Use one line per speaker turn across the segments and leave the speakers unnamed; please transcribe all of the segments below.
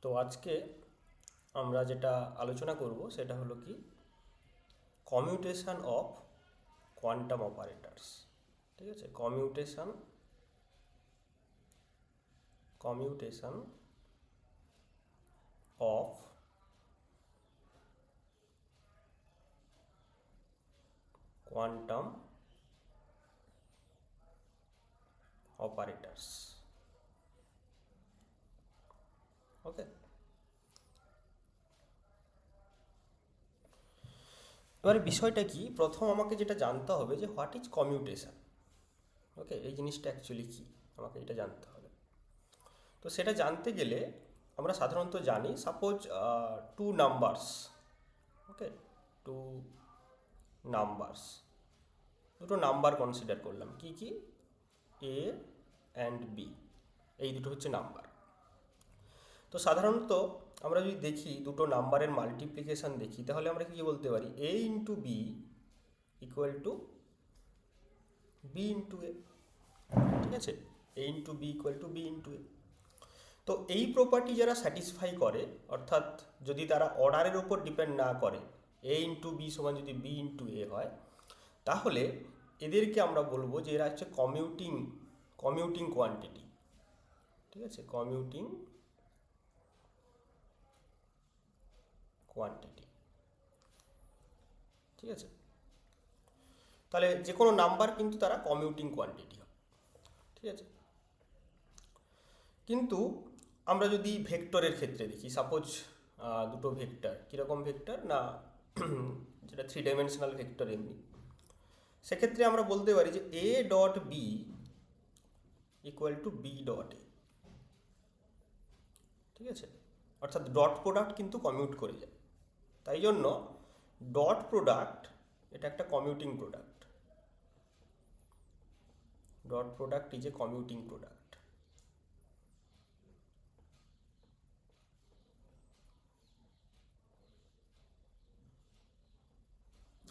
তো আজকে আমরা যেটা আলোচনা করব সেটা হলো কি কমিউটেশন অফ কোয়ান্টাম অপারেটরস। ঠিক আছে, কমিউটেশন অফ কোয়ান্টাম অপারেটরস। ওকে, এবারে বিষয়টা কি, প্রথম আমাকে যেটা জানতে হবে যে হোয়াট ইজ কমিউটেশন। ওকে, এই জিনিসটা অ্যাকচুয়ালি কী আমাকে এটা জানতে হবে। তো সেটা জানতে গেলে আমরা সাধারণত জানি, suppose two numbers, okay, two numbers, দুটো নাম্বার কনসিডার করলাম, কি কি, এ অ্যান্ড বি, এই দুটো হচ্ছে নাম্বার। তো সাধারণত আমরা যদি দেখি দুটো নাম্বারের মাল্টিপ্লিকেশান দেখি, তাহলে আমরা কি বলতে পারি, A into B equal to B into A. ঠিক আছে, A into B equal to B into A. তো এই প্রপার্টি যারা স্যাটিসফাই করে, অর্থাৎ যদি তারা অর্ডারের ওপর ডিপেন্ড না করে, এ ইন্টু বি সমান যদি বি ইন্টু এ হয়, তাহলে এদেরকে আমরা বলবো যে এরা হচ্ছে কমিউটিং কোয়ান্টিটি। ঠিক আছে, কমিউটিং কোয়ান্টিটি। ঠিক আছে, তাহলে যে কোনো নাম্বার কিন্তু তারা কমিউটিং কোয়ান্টিটি হয়। ঠিক আছে, কিন্তু আমরা যদি ভেক্টরের ক্ষেত্রে দেখি, সাপোজ দুটো ভেক্টর, কীরকম ভেক্টর না, যেটা 3 ডাইমেনশনাল ভেক্টর এমনি, সেক্ষেত্রে আমরা বলতে পারি যে A dot B equal to B dot A. ঠিক আছে, অর্থাৎ ডট প্রোডাক্ট কিন্তু কমিউট করে যায়, তাই জন্য ডট প্রোডাক্ট এটা একটা commuting product. Dot product is a commuting product.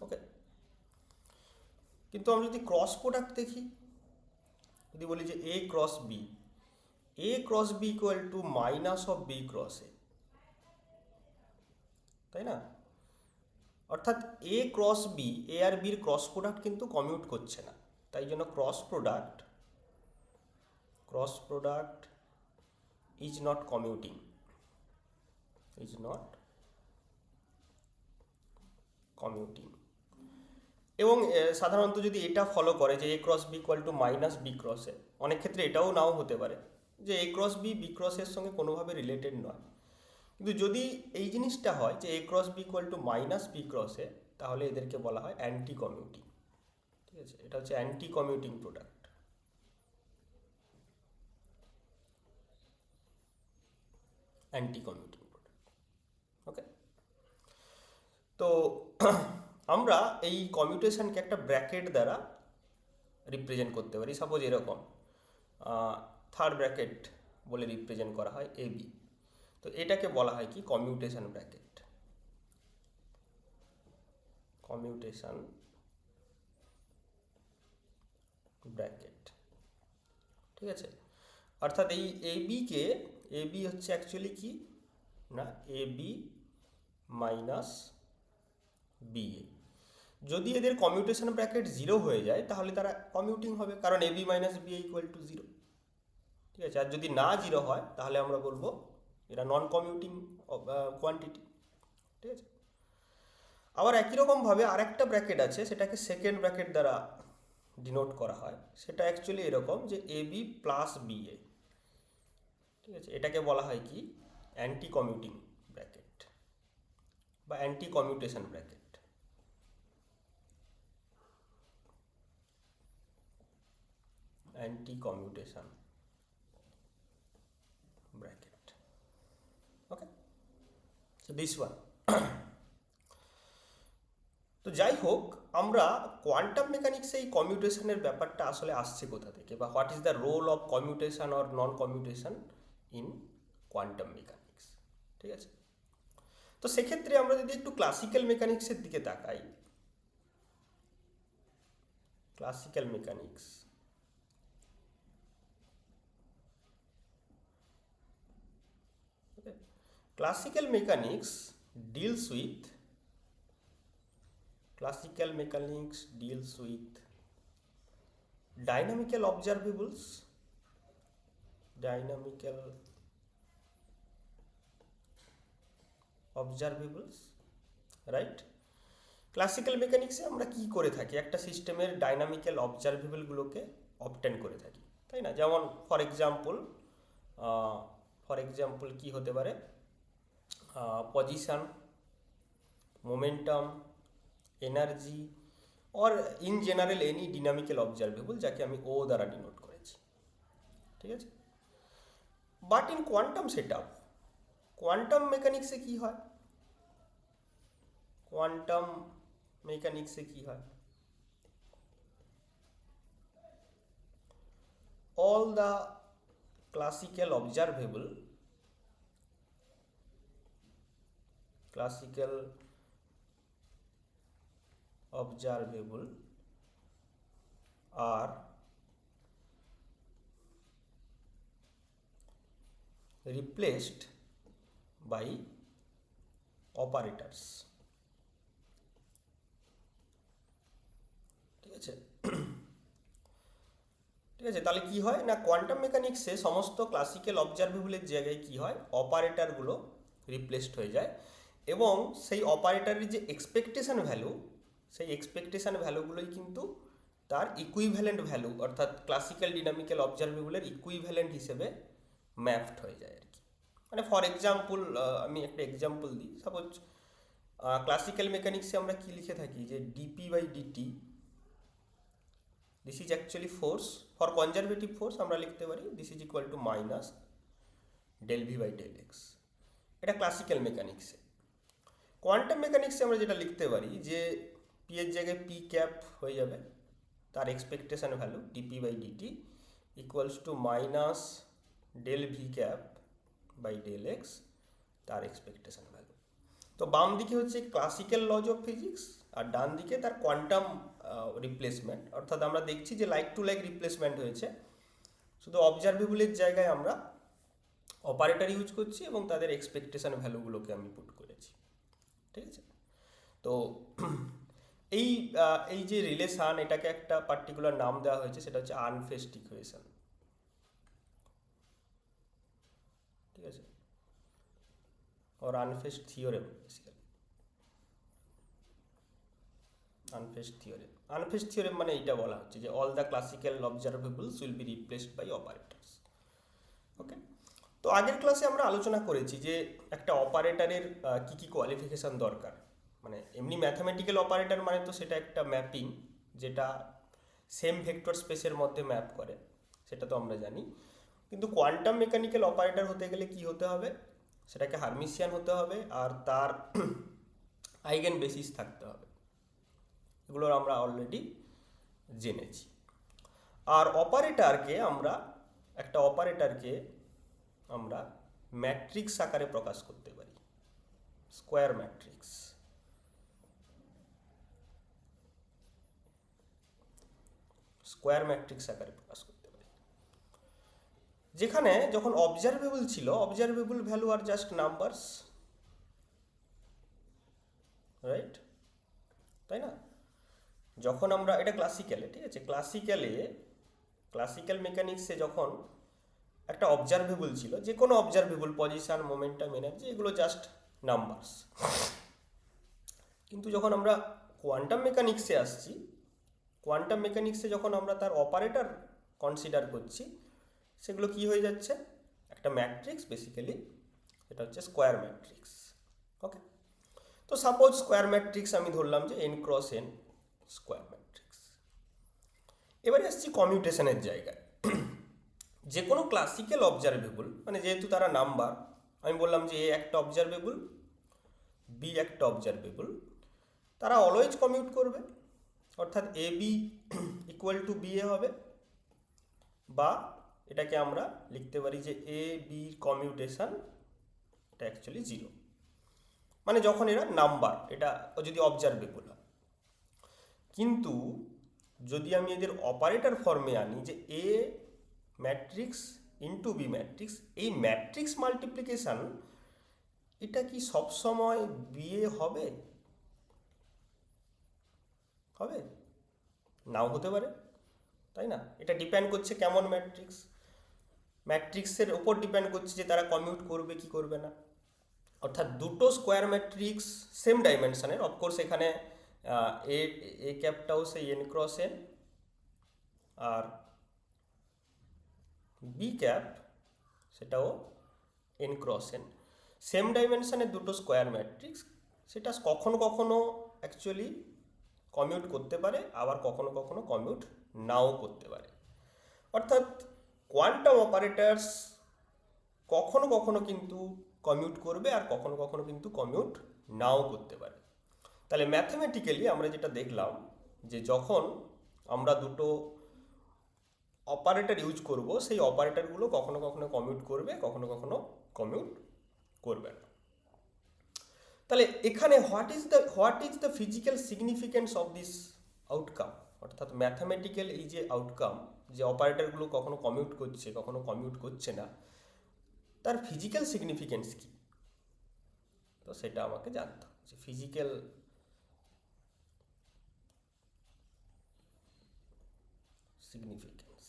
Okay, কিন্তু আমরা যদি ক্রস প্রোডাক্ট দেখি, যদি বলি যে A cross B equal to minus of B cross A, তাই না? অর্থাৎ এ ক্রস বি, এ আর বির ক্রস প্রোডাক্ট কিন্তু কমিউট করছে না, তাই জন্য cross product is not commuting, is not commuting. এবং সাধারণত যদি এটা ফলো করে যে A cross B equal to minus B cross A, অনেক ক্ষেত্রে এটাও নাও হতে পারে যে এ ক্রস বি ক্রসের সঙ্গে কোনোভাবে রিলেটেড নয়। কিন্তু যদি এই জিনিসটা হয় যে A cross B equal to minus B cross A, তাহলে এদেরকে বলা হয় অ্যান্টি কমিউটিং। ঠিক আছে, এটা হচ্ছে anti commuting product. Anti commuting product. Okay, তো আমরা এই কমিউটেশনকে একটা ব্র্যাকেট দ্বারা রিপ্রেজেন্ট করতে পারি। সাপোজ এরকম থার্ড ব্র্যাকেট বলে রিপ্রেজেন্ট করা হয় এ বি, তো এটাকে বলা হয় কি, কমিউটেশন ব্র্যাকেট। Commutation bracket. ঠিক আছে, অর্থাৎ এই এ বি হচ্ছে অ্যাকচুয়ালি কি না, এ বি মাইনাস বি এ। যদি এদের কমিউটেশন ব্র্যাকেট 0 হয়ে যায়, তাহলে তারা কমিউটিং হবে, কারণ A B minus B equal to 0। ঠিক আছে, আর যদি না 0 হয়, তাহলে আমরা বলবো এরা নন কমিউটিং কোয়ান্টিটি। ঠিক আছে, আবার একই রকমভাবে আরেকটা ব্র্যাকেট আছে, সেটাকে সেকেন্ড ব্র্যাকেট দ্বারা ডিনোট করা হয়। সেটা অ্যাকচুয়ালি এরকম যে A B plus B A. ঠিক আছে, এটাকে বলা হয় কি, অ্যান্টি কমিউটিং ব্র্যাকেট বা anti commutation bracket. Anti commutation bracket. Okay, so this one. তো যাই হোক, আমরা কোয়ান্টাম মেকানিক্সে এই কমিউটেশনের ব্যাপারটা আসলে আসছে কোথা থেকে, বা what is the role of commutation or non commutation in quantum mechanics. ঠিক আছে, তো সেক্ষেত্রে আমরা যদি একটু ক্লাসিক্যাল মেকানিক্সের দিকে তাকাই, classical mechanics, okay, classical mechanics deals with dynamical observables, right. Classical মেকানিক্সে আমরা কি করে থাকি, একটা সিস্টেমের ডাইনামিক্যাল অবজারভেবলগুলোকে অবটেন করে থাকি, তাই না? যেমন ফর এক্সাম্পল কি হতে পারে, position, momentum, energy, or in general any dynamical observable, যাকে আমি ও দ্বারা ডিনোট করেছি, ঠিক আছে? But in quantum setup, quantum মেকানিক্সে কি হয়, all the classical observable are replaced by operators, ঠিক আছে? তাহলে কি হয় না, কোয়ান্টাম মেকানিক্সে সমস্ত ক্লাসিক্যাল অবজারভেবলের জায়গায় কি হয়, অপারেটরগুলো রিপ্লেসড হয়ে যায়, এবং সেই অপারেটরের যে এক্সপেকটেশন ভ্যালু, সেই এক্সপেকটেশন ভ্যালুগুলোই কিন্তু তার ইকুইভ্যালেন্ট ভ্যালু, অর্থাৎ ক্লাসিক্যাল ডিনামিক্যাল অবজারভেবলের ইকুইভ্যালেন্ট হিসেবে ম্যাপড হয়ে যায় আর কি। মানে ফর এক্সাম্পল, আমি একটা এক্সাম্পল দিই। সাপোজ ক্লাসিক্যাল মেকানিক্সে আমরা কি লিখে থাকি যে dp by dt, this is actually force. For conservative force আমরা লিখতে পারি this is equal to minus del V by del x. এটা ক্লাসিক্যাল মেকানিক্সে। কোয়ান্টাম মেকানিক্সে আমরা যেটা লিখতে পারি যে পি এর জায়গায় পি ক্যাপ হয়ে যাবে, তার expectation value dp by dt equals to minus del V cap by del x, তার এক্সপেকটেশন ভ্যালু। তো বাম দিকে হচ্ছে ক্লাসিক্যাল লজ অফ ফিজিক্স, আর ডান দিকে তার কোয়ান্টাম রিপ্লেসমেন্ট, অর্থাৎ আমরা দেখছি যে লাইক টু লাইক রিপ্লেসমেন্ট হয়েছে, শুধু অবজারভেবলের জায়গায় আমরা অপারেটর ইউজ করছি এবং তাদের এক্সপেকটেশন ভ্যালুগুলোকে আমি পুট করেছি, ঠিক আছে? তো এই যে রিলেশান, এটাকে একটা পার্টিকুলার নাম দেওয়া হয়েছে, সেটা হচ্ছে আনফেস্ট ইকুয়েশন, ঠিক আছে? और আনফেস্ট থিওরেম, আনফেস্ট থিওরেম মানে এইটা বলা হচ্ছে যে all the classical observables will be replaced by operators. Okay, তো আগের ক্লাসে আমরা আলোচনা করেছি যে একটা অপারেটরের কি কি কোয়ালিফিকেশন দরকার। মানে এমনি ম্যাথামেটিক্যাল অপারেটর মানে তো সেটা একটা ম্যাপিং, যেটা সেম ভেক্টর স্পেসের মধ্যে ম্যাপ করে, সেটা তো আমরা জানি। কিন্তু কোয়ান্টাম মেকানিক্যাল অপারেটর হতে গেলে কি হতে হবে, সেটাকে হারমিসিয়ান হতে হবে, আর তার আইগেন বেসিস থাকতে হবে, এগুলো আমরা অলরেডি জেনেছি। আর একটা অপারেটরকে আমরা ম্যাট্রিক্স আকারে প্রকাশ করতে পারি, স্কোয়ার ম্যাট্রিক্স। আকারে প্রকাশ করতে পারি, যেখানে যখন অবজারভেবল ছিল, অবজারভেবল ভ্যালু আর জাস্ট নাম্বারস, রাইট? তাই না? যখন আমরা, এটা ক্লাসিক্যালে, ঠিক আছে, ক্লাসিক্যাল মেকানিক্সে যখন একটা অবজারভেবল ছিল, যে কোনো অবজারভেবল, পজিশন, মোমেন্টাম, এনার্জি, এগুলো জাস্ট নাম্বারস। কিন্তু যখন আমরা কোয়ান্টাম মেকানিক্সে আসছি, কোয়ান্টাম মেকানিক্সে যখন আমরা তার অপারেটর কনসিডার করছি, সেগুলো কি হয়ে যাচ্ছে, একটা ম্যাট্রিক্স, বেসিক্যালি এটা হচ্ছে স্কোয়ার ম্যাট্রিক্স। ওকে, তো সাপোজ স্কোয়ার ম্যাট্রিক্স আমি ধরলাম যে n cross n square matrix. এবারে আসছি কমিউটেশনের জায়গায়। যে কোনো ক্লাসিক্যাল অবজারভেবল, মানে যেহেতু তারা নাম্বার, আমি বললাম যে এ একটা অবজারভেবল, বি একটা অবজারভেবল, তারা অলওয়েজ কমিউট করবে, অর্থাৎ A B equal to B A হবে, বা এটাকে আমরা লিখতে পারি যে এ বি কমিউটেশন, এটা অ্যাকচুয়ালি 0, মানে যখন এরা নাম্বার, এটা যদি অবজারভেবল হয়। কিন্তু যদি আমি এদের অপারেটর ফর্মে আনি, যে এ ম্যাট্রিক্স ইন্টু বি ম্যাট্রিক্স, এই ম্যাট্রিক্স মাল্টিপ্লিকেশান এটা কি সব সময় বিয়ে হবে? হবে, নাও হতে পারে, তাই না? এটা ডিপেন্ড করছে কেমন ম্যাট্রিক্স, ম্যাট্রিক্সের ওপর ডিপেন্ড করছে যে তারা কমিউট করবে কি করবে না। অর্থাৎ দুটো স্কোয়ার ম্যাট্রিক্স সেম ডাইমেনশনের, অফকোর্স এখানে এ এ ক্যাপটাও সেই এন ক্রস এন, আর বি ক্যাপ সেটাও এন ক্রস এন, সেম ডাইমেনশনের দুটো স্কোয়ার ম্যাট্রিক্স, সেটা কখনো কখনো অ্যাকচুয়ালি কমিউট করতে পারে, আবার কখনো কখনো কমিউট নাও করতে পারে। অর্থাৎ কোয়ান্টাম অপারেটার্স কখনো কখনো কিন্তু কমিউট করবে আর কখনো কখনো কিন্তু কমিউট নাও করতে পারে। তাহলে ম্যাথমেটিক্যালি আমরা যেটা দেখলাম যে যখন আমরা দুটো অপারেটর ইউজ করব, সেই অপারেটরগুলো কখনো কখনো কমিউট করবে, কখনো কখনো কমিউট করবে না। তাহলে এখানে what is the physical significance of this outcome, অর্থাৎ ম্যাথামেটিক্যাল এই যে আউটকাম, যে অপারেটরগুলো কখনো কমিউট করছে কখনো কমিউট করছে না, তার ফিজিক্যাল সিগনিফিকেন্স কি? তো সেটা আমাকে জানতে হবে যে ফিজিক্যাল সিগনিফিকেন্স।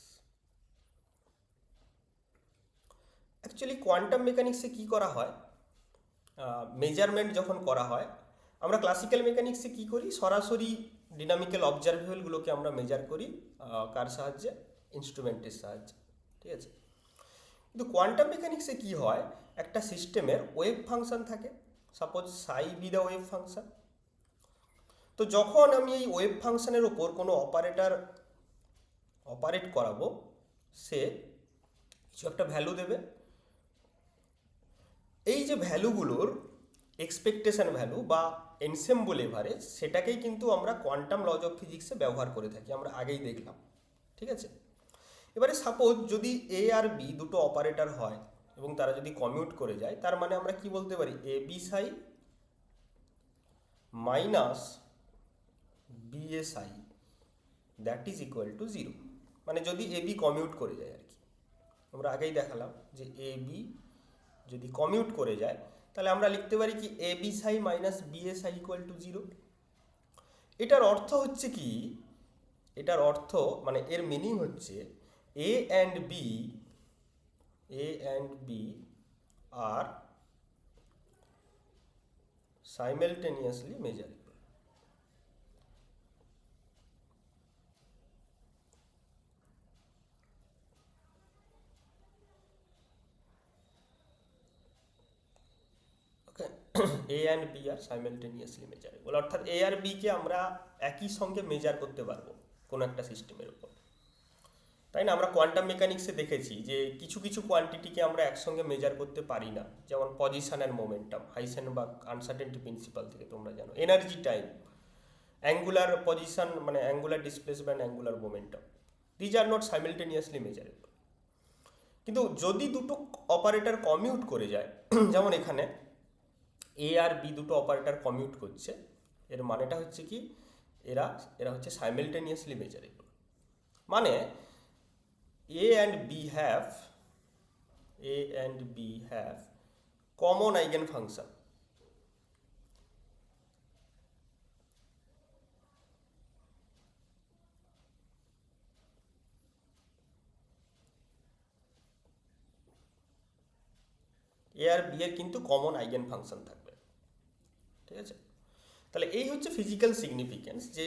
অ্যাকচুয়ালি কোয়ান্টাম মেকানিক্সে কী করা হয়, মেজারমেন্ট যখন করা হয়, আমরা ক্লাসিক্যাল মেকানিক্সে কী করি, সরাসরি ডিনামিক্যাল অবজারভেবলগুলোকে আমরা মেজার করি কার সাহায্যে, ইনস্ট্রুমেন্টের সাহায্যে, ঠিক আছে। কিন্তু কোয়ান্টাম মেকানিক্সে কী হয়, একটা সিস্টেমের ওয়েভ ফাংশন থাকে, suppose Sai B the wave function. তো যখন আমি এই ওয়েভ ফাংশনের ওপর কোনো অপারেট করাবো, সে কিছু একটা ভ্যালু দেবে, এই যে ভ্যালুগুলোর এক্সপেকটেশন ভ্যালু বা এনসেম্বল এভারেজ, সেটাকেই কিন্তু আমরা কোয়ান্টাম লজ অফ ফিজিক্সে ব্যবহার করে থাকি, আমরা আগেই দেখলাম, ঠিক আছে। এবারে সাপোজ যদি এ আর বি দুটো অপারেটর হয় এবং তারা যদি কমিউট করে যায়, তার মানে আমরা কি বলতে পারি, এ B psi minus B A Sai that is equal to zero. মানে যদি এ বি কমিউট করে যায় আর কি, আমরা আগেই দেখালাম যে এ বি যদি কমিউট করে যায়, তাহলে আমরা লিখতে পারি কি, A B psi minus B A psi equal to zero. এটার অর্থ হচ্ছে কি, এটার অর্থ মানে এর মিনিং হচ্ছে A and B are simultaneously measurable. Okay, A and B are simultaneously measurable, অর্থাৎ এ আর বিকে আমরা একই সঙ্গে মেজার করতে পারবো কোনো একটা সিস্টেমের উপর, তাই না? আমরা কোয়ান্টাম মেকানিক্সে দেখেছি যে কিছু কিছু কোয়ান্টিটিকে আমরা একসঙ্গে মেজার করতে পারি না, যেমন position and momentum, Heisenberg uncertainty principle থেকে তোমরা জানো, এনার্জি টাইম, অ্যাঙ্গুলার পজিশন মানে angular displacement, angular momentum, these are not simultaneously measurable. কিন্তু যদি দুটো অপারেটর কমিউট করে যায়, যেমন এখানে এ আর বি দুটো অপারেটর কমিউট করছে, এর মানেটা হচ্ছে কি, এরা এরা হচ্ছে সাইমেলটেনিয়াসলি মেজারেবল। মানে A and B have common eigenfunction. A আর B এর কিন্তু কমন আইগেন ফাংশন থাকবে, ঠিক আছে। তাহলে এই হচ্ছে ফিজিক্যাল সিগনিফিকেন্স, যে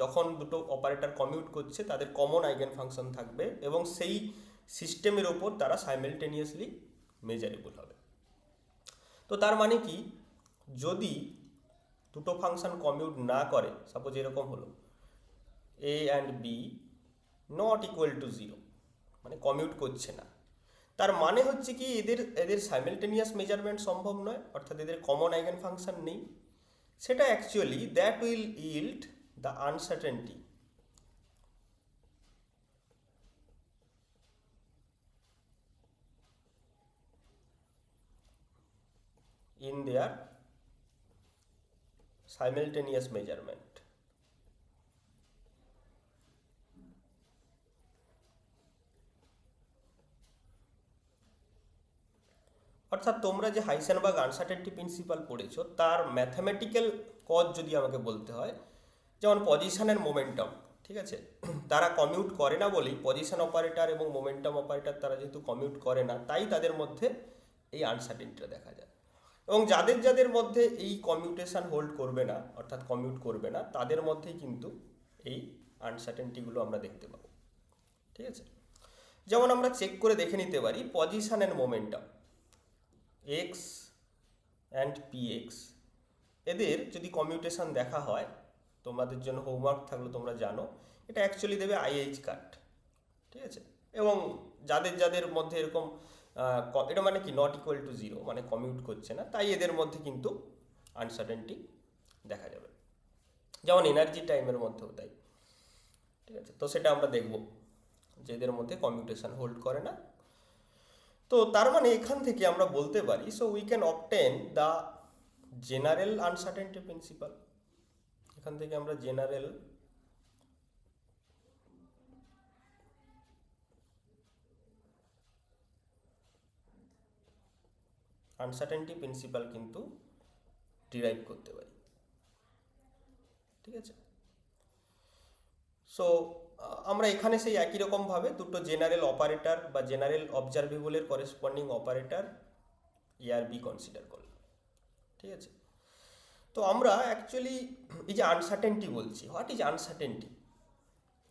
যখন দুটো অপারেটর কমিউট করছে তাদের কমন আইগেন ফাংশন থাকবে এবং সেই সিস্টেমের ওপর তারা সাইমেলটেনিয়াসলি মেজারেবল হবে। তো তার মানে কি, যদি দুটো ফাংশন কমিউট না করে, সাপোজ এরকম হলো A and B not equal to zero, মানে কমিউট করছে না, তার মানে হচ্ছে কি এদের এদের সাইমেলটেনিয়াস মেজারমেন্ট সম্ভব নয়, অর্থাৎ এদের কমন আইগেন ফাংশন নেই। সেটা actually that will yield the uncertainty in their simultaneous measurement. অর্থাৎ তোমরা যে হাইসেনবার্গ আনসার্টেনটি প্রিন্সিপাল পড়েছো তার ম্যাথামেটিক্যাল কজ যদি আমাকে বলতে হয়, যেমন পজিশনের মোমেন্টাম, ঠিক আছে, তারা কমিউট করে না বলেই পজিশন অপারেটর এবং মোমেন্টাম অপারেটর তারা যেহেতু কমিউট করে না, তাই তাদের মধ্যে এই আনসার্টেনটিটা দেখা যায়। এবং যাদের যাদের মধ্যে এই কমিউটেশন হোল্ড করবে না, অর্থাৎ কমিউট করবে না, তাদের মধ্যেই কিন্তু এই আনসার্টেনটিগুলো আমরা দেখতে পাবো। ঠিক আছে, যেমন আমরা চেক করে দেখে নিতে পারি position and momentum x and PX, এদের যদি কমিউটেশন দেখা হয়, তোমাদের জন্য হোমওয়ার্ক থাকলে তোমরা জানো, এটা অ্যাকচুয়ালি দেবে আইএইচ কাট। ঠিক আছে, এবং যাদের যাদের মধ্যে এরকম এটা মানে কি নট ইকুয়াল টু জিরো, মানে কমিউট করছে না, তাই এদের মধ্যে কিন্তু আনসার্টেনটি দেখা যাবে। যেমন এনার্জি টাইমের মধ্যেও তাই। ঠিক আছে, তো সেটা আমরা দেখব যে এদের মধ্যে কমিউটেশন হোল্ড করে না। তো তার মানে এখান থেকে আমরা বলতে পারি, so we can obtain the general uncertainty principal. এখান থেকে আমরা জেনারেল আনসার্টেনটি প্রিন্সিপাল কিন্তু ডিরাইভ করতে পারি। ঠিক আছে, সো আমরা এখানে সেই একই রকমভাবে দুটো জেনারেল অপারেটর বা জেনারেল অবজারভেবলের করেসপন্ডিং অপারেটর এ আর বি কনসিডার করলাম। ঠিক আছে, তো আমরা অ্যাকচুয়ালি এই যে আনসার্টেনটি বলছি, হোয়াট ইজ আনসার্টেনটি,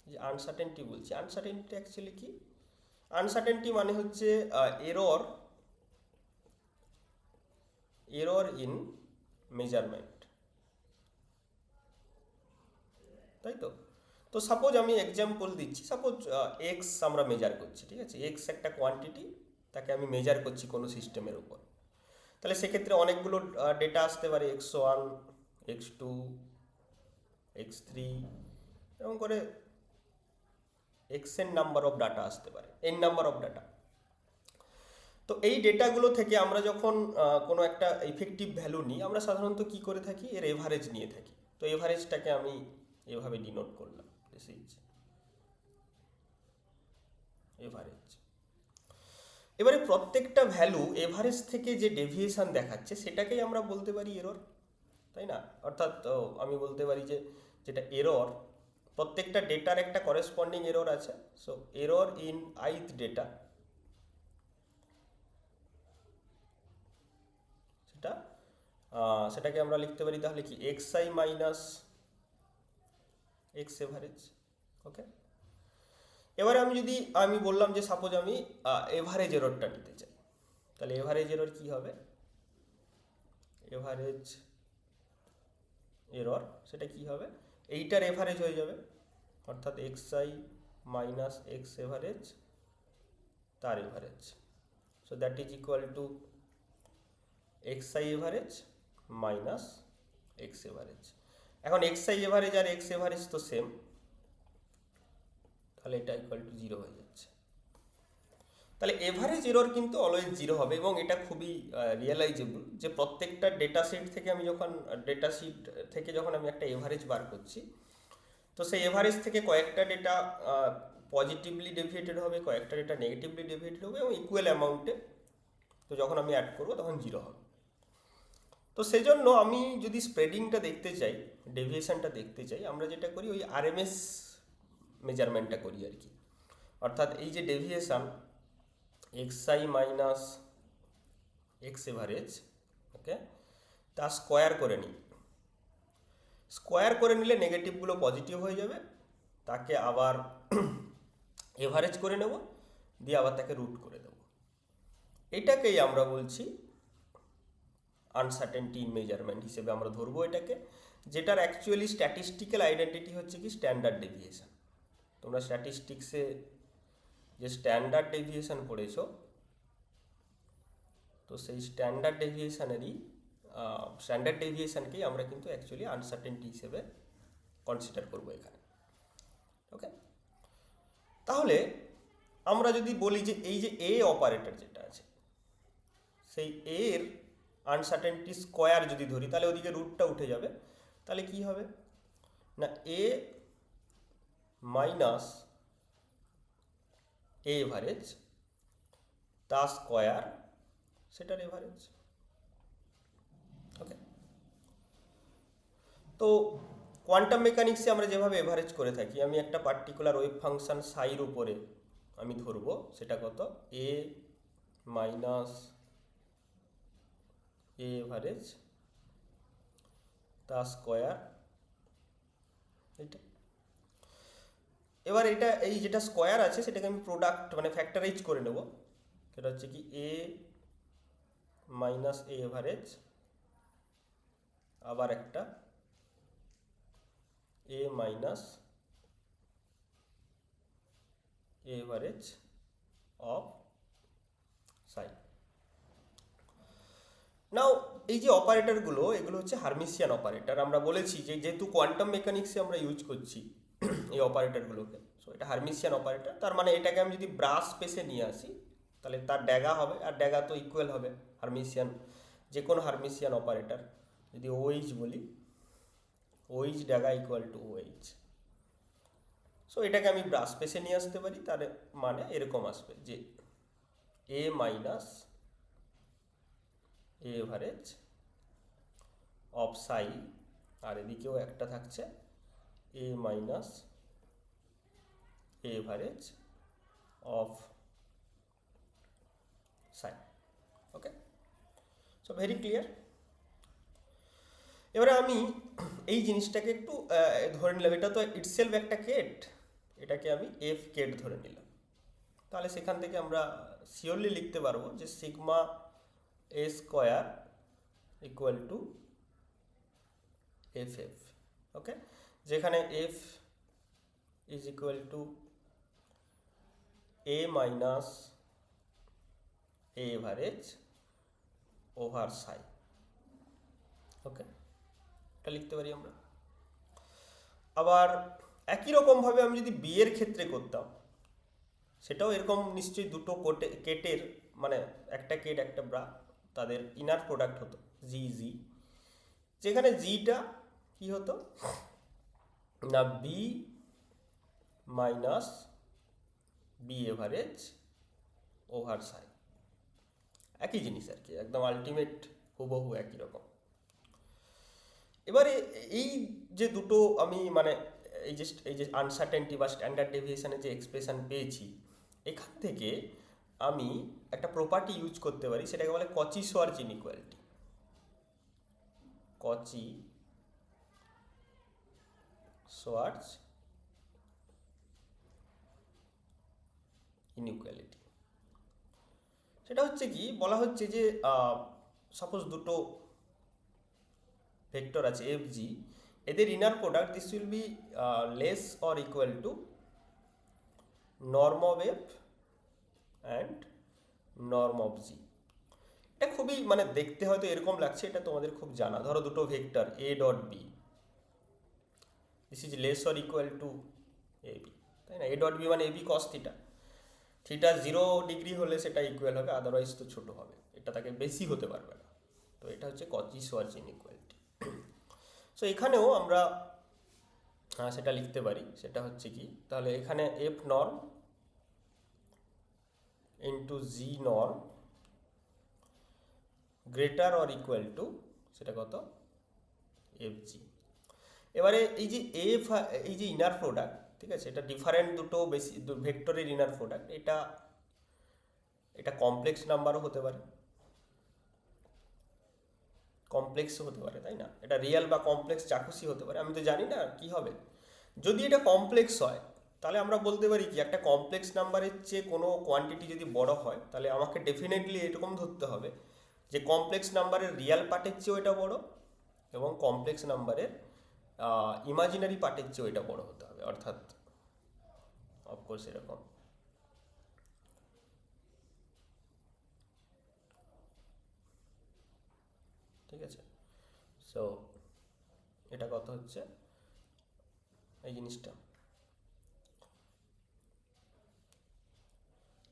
যে আনসার্টেনটি বলছি, আনসার্টেনটি অ্যাকচুয়ালি কি? আনসার্টেনটি মানে হচ্ছে এরর ইন মেজারমেন্ট, তাই তো? তো সাপোজ আমি এক্সাম্পল দিচ্ছি, সাপোজ এক্স আমরা মেজার করছি, ঠিক আছে, এক্স একটা কোয়ান্টিটি, তাকে আমি মেজার করছি কোনো সিস্টেমের উপর। তাহলে সেক্ষেত্রে অনেকগুলো ডেটা আসতে পারে, x1, x2, x3, এরকম করে এক্সএন নাম্বার অফ ডাটা আসতে পারে, এন নাম্বার অফ ডাটা। তো এই ডেটাগুলো থেকে আমরা যখন কোনো একটা ইফেক্টিভ ভ্যালু নিই, আমরা সাধারণত কি করে থাকি, এর এভারেজ নিয়ে থাকি। তো এভারেজটাকে আমি এভাবে ডিনোট করলাম, দিস ইজ এভারেজ। এবারে প্রত্যেকটা ভ্যালু এভারেজ থেকে যে ডেভিয়েশন দেখাচ্ছে সেটাকেই আমরা বলতে পারি এরর, তাই না? অর্থাৎ আমি বলতে পারি যে যেটা এরর, প্রত্যেকটা ডেটার একটা করেসপন্ডিং এরর আছে। সো এরর ইন আইথ ডেটা, সেটাকে আমরা লিখতে পারি তাহলে কি xi মাইনাস এক্স এভারেজ। ওকে, এবারে আমি বললাম যে সাপোজ আমি এভারেজ এররটা নিতে চাই, তাহলে এভারেজ এরর কি হবে? এভারেজ এরর সেটা কি হবে? এইটার এভারেজ হয়ে যাবে, অর্থাৎ xi মাইনাস এক্স এভারেজ তার average. So that is equal two xi average minus x average. এখন xi এভারেজ আর এক্স এভারেজ তো সেম, তাহলে এটা ইকুয়াল টু জিরো হয়ে যাচ্ছে। তাহলে এভারেজ এরর কিন্তু অলওয়েজ জিরো হবে, এবং এটা খুবই রিয়েলাইজেবল যে প্রত্যেকটা ডেটা সেট থেকে যখন আমি একটা এভারেজ বার করছি, তো সেই এভারেজ থেকে কয়েকটা ডেটা পজিটিভলি ডেভিয়েটেড হবে, কয়েকটা ডেটা নেগেটিভলি ডেভিয়েটেড হবে, এবং ইকুয়াল অ্যামাউন্টে, তো যখন আমি অ্যাড করবো তখন জিরো হবে। তো সেজন্য আমি যদি স্প্রেডিংটা দেখতে চাই, ডেভিয়েশনটা দেখতে চাই, আমরা যেটা করি ওই আরএমএস মেজারমেন্টটা করি আর কি। অর্থাৎ এই যে deviation xi minus x average, okay, তা স্কোয়ার করে নিই। স্কোয়ার করে নিলে নেগেটিভগুলো পজিটিভ হয়ে যাবে, তাকে আবার এভারেজ করে নেব, দিয়ে আবার তাকে রুট করে দেব। এটাকেই আমরা বলছি আনসার্টেনটি ইন মেজারমেন্ট হিসেবে আমরা ধরবো এটাকে, যেটার অ্যাকচুয়ালি স্ট্যাটিস্টিক্যাল আইডেন্টিটি হচ্ছে কি স্ট্যান্ডার্ড ডেভিয়েশন। তোমরা স্ট্যাটিস্টিক্সে যে স্ট্যান্ডার্ড ডেভিয়েশন পড়েছো, তো সেই স্ট্যান্ডার্ড ডেভিয়েশনকেই আমরা কিন্তু অ্যাকচুয়ালি আনসার্টেনটি হিসেবে কনসিডার করবো এখানে। ওকে, তাহলে আমরা যদি বলি যে এই যে এ অপারেটর যেটা আছে, সেই এর আনসার্টেনটি স্কোয়ার যদি ধরি, তাহলে ওদিকে রুটটা উঠে যাবে। তাহলে কি হবে না, এ মাইনাস এ এভারেজ তা স্কোয়ার সেটার এভারেজ। ওকে, তো কোয়ান্টাম মেকানিক্সে আমরা যেভাবে এভারেজ করে থাকি, আমি একটা পার্টিকুলার ওয়েভ ফাংশন সাইর উপরে আমি ধরবো, সেটা কত, এ মাইনাস এ এভারেজ তা স্কোয়ার, এটা। এবার এটা এই যেটা স্কোয়ার আছে সেটাকে আমি প্রোডাক্ট মানে ফ্যাক্টরাইজ করে নেব, সেটা হচ্ছে কি এ মাইনাস এ এভারেজ, আবার একটা এ মাইনাস এ এভারেজ অফ সাই। নাও এই যে অপারেটরগুলো, এগুলো হচ্ছে হার্মিসিয়ান অপারেটর। আমরা বলেছি যে যেহেতু কোয়ান্টাম মেকানিক্সে আমরা ইউজ করছি এই অপারেটরগুলোকে, সো এটা হার্মিসিয়ান অপারেটর। তার মানে এটাকে আমি যদি ব্রাশ স্পেসে নিয়ে আসি তাহলে তার ড্যাগা হবে, আর ড্যাগা তো ইকুয়াল হবে হার্মিসিয়ান, যে কোনো হার্মিসিয়ান অপারেটর যদি ওইচ বলি, H dagger equal to H. So এটাকে আমি ব্রাশ স্পেসে নিয়ে আসতে পারি, তার মানে এরকম আসবে যে এ মাইনাস এ এভারেজ অফ সাই, আর এদিকেও একটা থাকছে এ minus A average of Sai. Okay, so very clear. এবারে আমি এই জিনিসটাকে একটু ধরে নিলাম, এটা তো ইটসেলফ একটা কেট, এটাকে আমি এফ কেট ধরে নিলাম। তাহলে সেখান থেকে আমরা শিওরলি লিখতে পারবো যে sigma A square equal to F F. Okay, যেখানে F is equal to A minus A average over psi. Okay, এটা লিখতে পারি আমরা। আবার একই রকমভাবে আমি যদি বি এর ক্ষেত্রে করতাম, সেটাও এরকম নিশ্চয়ই দুটো কেটের মানে একটা কেট একটা ব্রা, তাদের ইনার প্রোডাক্ট হতো জি জি, যেখানে জিটা কি হতো না B minus B average over psi. একই জিনিস আর কি, একদম আলটিমেট হুবহু একই রকম। এবারে এই যে দুটো আমি মানে এই যে আনসার্টেনটি বা স্ট্যান্ডার্ড ডেভিয়েশনের যে এক্সপ্রেশন পেয়েছি, এখান থেকে আমি একটা প্রপার্টি ইউজ করতে পারি, সেটাকে বলে কচি সোয়ার্জ ইনইকুয়ালিটি। কচি সোয়ার্জ ইনইকুয়ালিটি, সেটা হচ্ছে কি, বলা হচ্ছে যে সাপোজ দুটো ভেক্টর আছে এফ জি, এদের inner product this will be less or equal to norm of F and norm of G. এটা খুবই মানে দেখতে হয়তো এরকম লাগছে, এটা তোমাদের খুব জানা। ধরো দুটো vector A dot B, this is less or equal to A B, তাই না? এ ডট বি মানে A B cos theta, theta 0 degree হলে সেটা ইকুয়াল হবে, আদারওয়াইজ তো ছোটো হবে, এটা তাকে বেশি হতে পারবে না। তো এটা হচ্ছে কচি সোয়ার্জ ইনইকুয়ালিটি। সো এখানেও আমরা সেটা লিখতে পারি, সেটা হচ্ছে কি, তাহলে এখানে F norm into G norm greater or equal two, সেটা কত, এফ জি। এবারে এই যে এফ, এই যে ইনার প্রোডাক্ট, ঠিক আছে, এটা ডিফারেন্ট দুটো বেশি ভেক্টরের ইনার প্রোডাক্ট, এটা এটা কমপ্লেক্স নাম্বারও হতে পারে, কমপ্লেক্সও হতে পারে, তাই না? এটা রিয়েল বা কমপ্লেক্স যা খুশি হতে পারে, আমি তো জানি না কি হবে। যদি এটা কমপ্লেক্স হয় তাহলে আমরা বলতে পারি কি, একটা কমপ্লেক্স নাম্বারের চেয়ে কোনো কোয়ান্টিটি যদি বড় হয়, তাহলে আমাকে ডেফিনেটলি এরকম ধরতে হবে যে কমপ্লেক্স নাম্বারের রিয়াল পার্টের চেয়েও এটা বড়, এবং কমপ্লেক্স নাম্বারের ইমাজিনারি পার্টের চেয়েও এটা বড় হতে হবে, অর্থাৎ অফকোর্স এরকম। ঠিক আছে, সো এটা কত হচ্ছে এই জিনিসটা,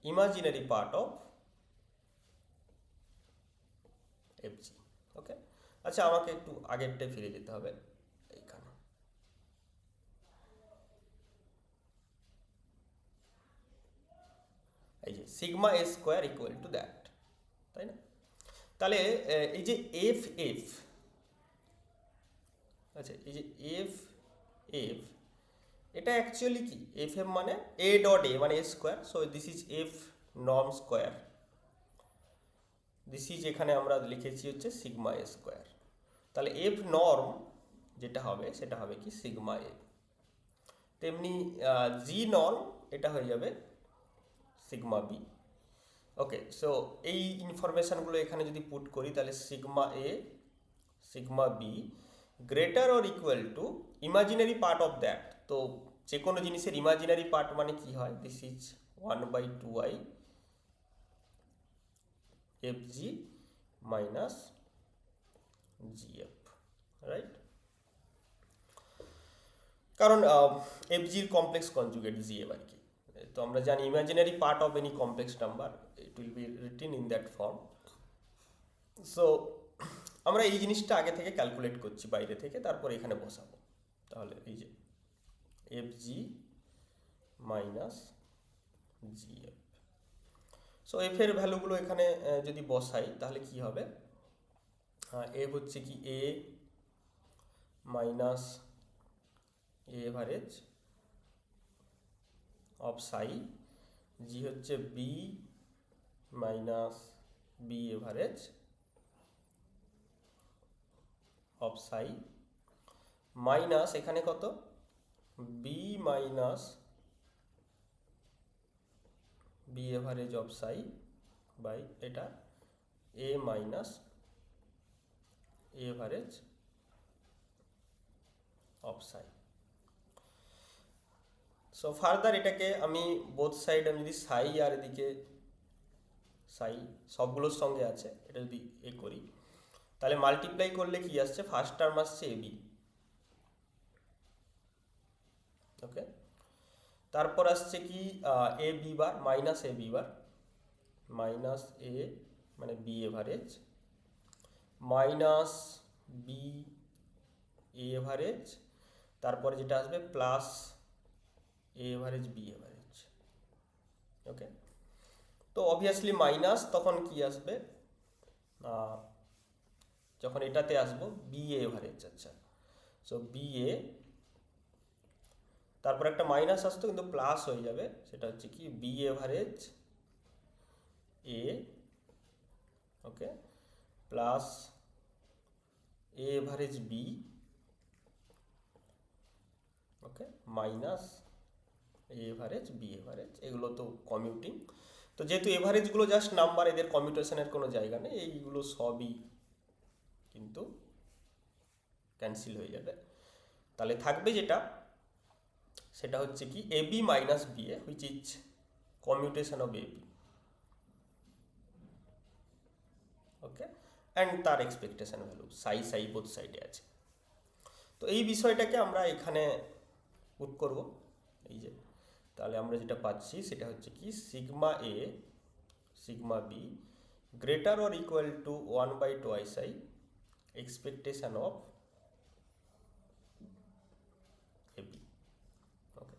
imaginary part of F G. Okay, আচ্ছা আমাকে একটু আগেরটায় ফিরে যেতে হবে। এইখানে এই যে sigma A square equal to that, তাই না? তাহলে এই যে এফ এফ, আচ্ছা এই যে এফ এফ, এটা অ্যাকচুয়ালি কি? এফ এম মানে এ ডট এ মানে A square, so this is F norm square, this is এখানে আমরা লিখেছি হচ্ছে সিগমা এ স্কোয়ার। তাহলে এফ নর্ম যেটা হবে সেটা হবে কি সিগমা এ, তেমনি জি নর্ম এটা হয়ে যাবে সিগমা বি। ওকে, সো এই ইনফরমেশানগুলো এখানে যদি পুট করি তাহলে sigma A sigma B greater or equal to imaginary part of that. তো যে কোনো জিনিসের ইমাজিনারি পার্ট মানে কি হয়? This is 1/2i F G minus GF, right? কারণ এফ জির কমপ্লেক্স কনজুগেট জিএফ আর কি। তো আমরা জানি imaginary part of any complex number it will be written in that form. So আমরা এই জিনিসটা আগে থেকে ক্যালকুলেট করছি বাইরে থেকে, তারপর এখানে বসাবো। তাহলে এই যে F G minus GF, so F এর ভ্যালুগুলো এখানে যদি বসাই তাহলে কি হবে? এফ হচ্ছে কি A minus A average of psi, G হচ্ছে B minus B average of psi, minus এখানে কত? B minus B average of psi by এটা A minus A average of psi. So further এটাকে আমি বোথ সাইড আমি যদি সাই আর এদিকে সাই সবগুলোর সঙ্গে আছে এটা যদি এ করি তাহলে মাল্টিপ্লাই করলে কি আসছে? ফার্স্ট টার্ম আসছে এ বি, ওকে। তারপর আসছে কি A B bar minus A B bar minus এ মানে বি এভারেজ মাইনাস বি এ এভারেজ, তারপরে যেটা আসবে প্লাস এ এভারেজ বি এভারেজ, ওকে। তো অবভিয়াসলি মাইনাস তখন কি আসবে? যখন এটাতে আসবো বি এ এভারেজ, আচ্ছা সো বি এ, তারপর একটা মাইনাস আসতো কিন্তু প্লাস হয়ে যাবে, সেটা হচ্ছে কি B average A, okay, plus A average B, okay, minus A average B average. এগুলো তো কমিউটিং, তো যেহেতু এভারেজগুলো জাস্ট নাম্বার, এদের কমিউটেশনের কোনো জায়গা নেই, এইগুলো সবই কিন্তু ক্যান্সেল হয়ে যাবে। তাহলে থাকবে যেটা সেটা হচ্ছে কি A B minus B A which is commutation of A B, okay, and তার expectation value psi psi both সাইডে আছে। তো এই বিষয়টাকে আমরা এখানে পুট করব, এই যে তাহলে আমরা যেটা পাচ্ছি সেটা হচ্ছে কি sigma A sigma B greater or equal to 1/2i expectation of A B, okay.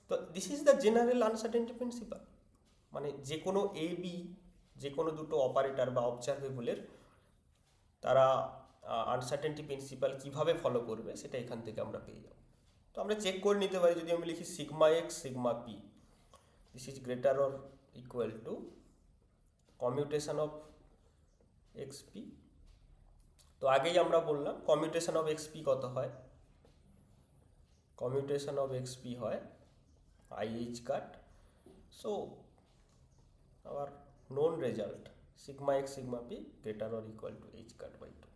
তো this is the general uncertainty principle, মানে যে কোনো এ বি, যে কোনো দুটো অপারেটর বা অবজারভেবলের তারা আনসার্টেনটি প্রিন্সিপাল কীভাবে ফলো করবে সেটা এখান থেকে আমরা পেয়ে যাব। তো আমরা চেক করে নিতে পারি, যদি আমি লিখি sigma x sigma P this is greater or equal two commutation of x P. তো আগেই আমরা বললাম কমিউটেশন অফ এক্স পি কত হয়? কমিউটেশন অফ এক্স পি হয় IH cut, so our known result sigma x sigma p greater or equal to h cut by 2।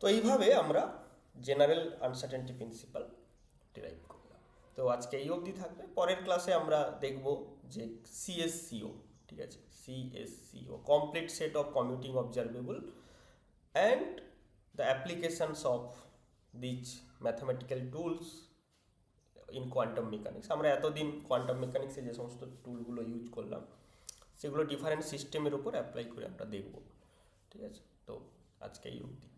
তো এইভাবে আমরা জেনারেল আনসার্টেনটি প্রিন্সিপাল ডিরাইভ করলাম। তো আজকে এই অবধি থাকবে, পরের ক্লাসে আমরা দেখব যে সিএসসিও, ঠিক আছে, CSCO complete set of commuting observable and the applications of these mathematical tools in quantum mechanics. আমরা এতদিন কোয়ান্টাম মেকানিক্সে যে সমস্ত টুলগুলো ইউজ করলাম সেগুলো ডিফারেন্ট সিস্টেমের উপর অ্যাপ্লাই করে আমরা দেখব, ঠিক আছে। তো আজকে এই অবধি।